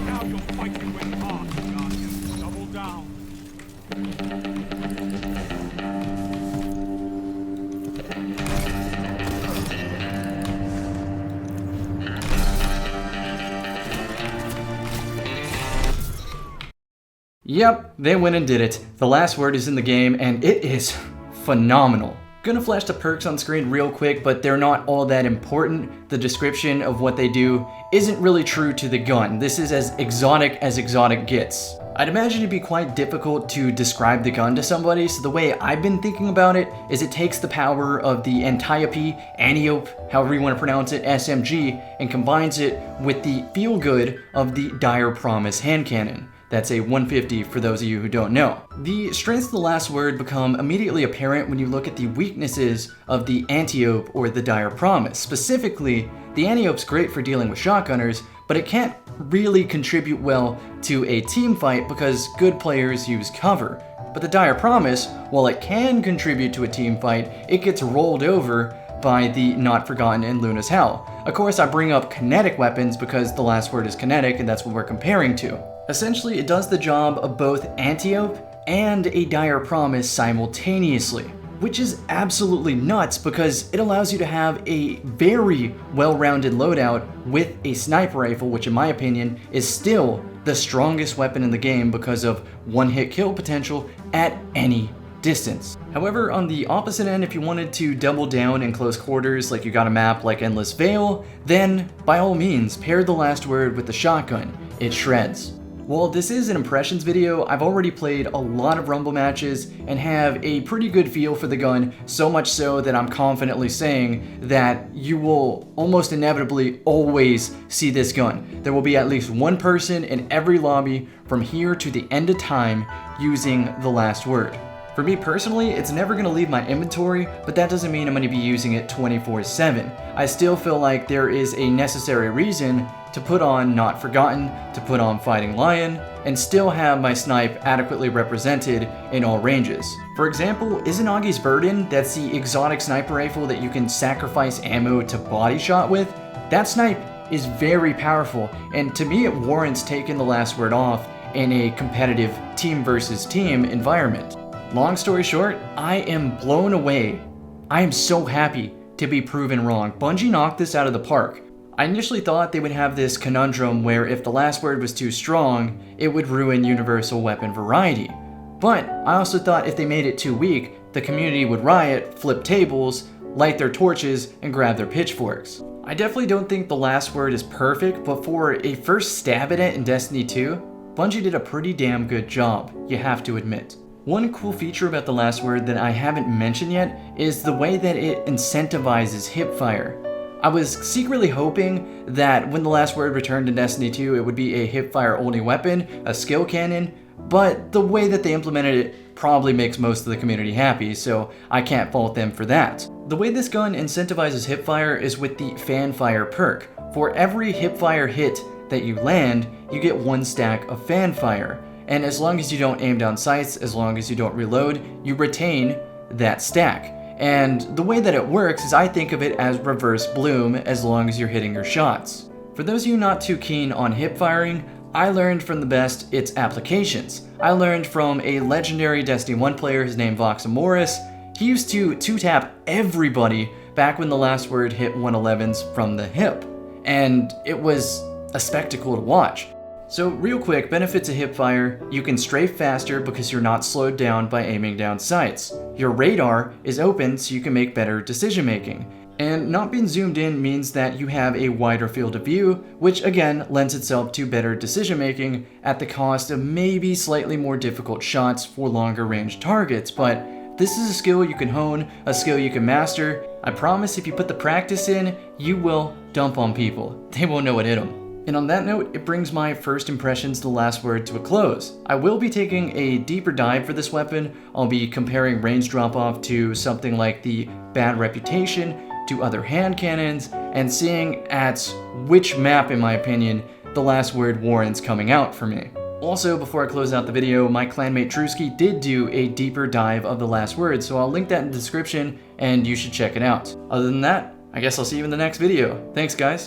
Now you'll fight your way past, Guardian. Double down. Yep, they went and did it. The last word is in the game, and it is phenomenal. Gonna flash the perks on screen real quick, but they're not all that important. The description of what they do isn't really true to the gun. This is as exotic gets. I'd imagine it'd be quite difficult to describe the gun to somebody, so the way I've been thinking about it is it takes the power of the Antiope, however you want to pronounce it, SMG, and combines it with the feel-good of the Dire Promise hand cannon. That's a 150 for those of you who don't know. The strengths of the last word become immediately apparent when you look at the weaknesses of the Antiope or the Dire Promise. Specifically, the Antiope's great for dealing with shotgunners, but it can't really contribute well to a team fight because good players use cover. But the Dire Promise, while it can contribute to a team fight, it gets rolled over by the Not Forgotten and Luna's Hell. Of course, I bring up kinetic weapons because the last word is kinetic and that's what we're comparing to. Essentially, it does the job of both Antiope and a Dire Promise simultaneously, which is absolutely nuts because it allows you to have a very well-rounded loadout with a sniper rifle, which in my opinion is still the strongest weapon in the game because of one-hit kill potential at any distance. However, on the opposite end, if you wanted to double down in close quarters like you got a map like Endless Vale, then by all means pair the last word with the shotgun. It shreds. While this is an impressions video, I've already played a lot of Rumble matches and have a pretty good feel for the gun, so much so that I'm confidently saying that you will almost inevitably always see this gun. There will be at least one person in every lobby from here to the end of time using the last word. For me personally, it's never going to leave my inventory, but that doesn't mean I'm going to be using it 24/7. I still feel like there is a necessary reason to put on Not Forgotten, to put on Fighting Lion, and still have my snipe adequately represented in all ranges. For example, Izanagi's Burden, that's the exotic sniper rifle that you can sacrifice ammo to body shot with, that snipe is very powerful, and to me it warrants taking the last word off in a competitive team versus team environment. Long story short, I am blown away. I am so happy to be proven wrong. Bungie knocked this out of the park. I initially thought they would have this conundrum where if the last word was too strong, it would ruin universal weapon variety. But I also thought if they made it too weak, the community would riot, flip tables, light their torches, and grab their pitchforks. I definitely don't think the last word is perfect, but for a first stab at it in Destiny 2, Bungie did a pretty damn good job, you have to admit. One cool feature about the last word that I haven't mentioned yet is the way that it incentivizes Hipfire. I was secretly hoping that when the last word returned in Destiny 2, it would be a Hipfire only weapon, a skill cannon, but the way that they implemented it probably makes most of the community happy, so I can't fault them for that. The way this gun incentivizes Hipfire is with the Fanfire perk. For every Hipfire hit that you land, you get 1 stack of Fanfire. And as long as you don't aim down sights, as long as you don't reload, you retain that stack. And the way that it works is I think of it as reverse bloom as long as you're hitting your shots. For those of you not too keen on hip firing, I learned from the best its applications. I learned from a legendary Destiny 1 player, his name Vox Amoris. He used to two-tap everybody back when the last word hit 111s from the hip. And it was a spectacle to watch. So real quick, benefits of Hipfire, you can strafe faster because you're not slowed down by aiming down sights. Your radar is open so you can make better decision making. And not being zoomed in means that you have a wider field of view, which again lends itself to better decision making at the cost of maybe slightly more difficult shots for longer range targets, but this is a skill you can hone, a skill you can master. I promise if you put the practice in, you will dump on people. They won't know what hit them. And on that note, it brings my first impressions of the last word to a close. I will be taking a deeper dive for this weapon. I'll be comparing range drop-off to something like the Bad Reputation, to other hand cannons, and seeing at which map, in my opinion, the last word warrants coming out for me. Also, before I close out the video, my clanmate Drewsky did do a deeper dive of the last word, so I'll link that in the description and you should check it out. Other than that, I guess I'll see you in the next video. Thanks, guys.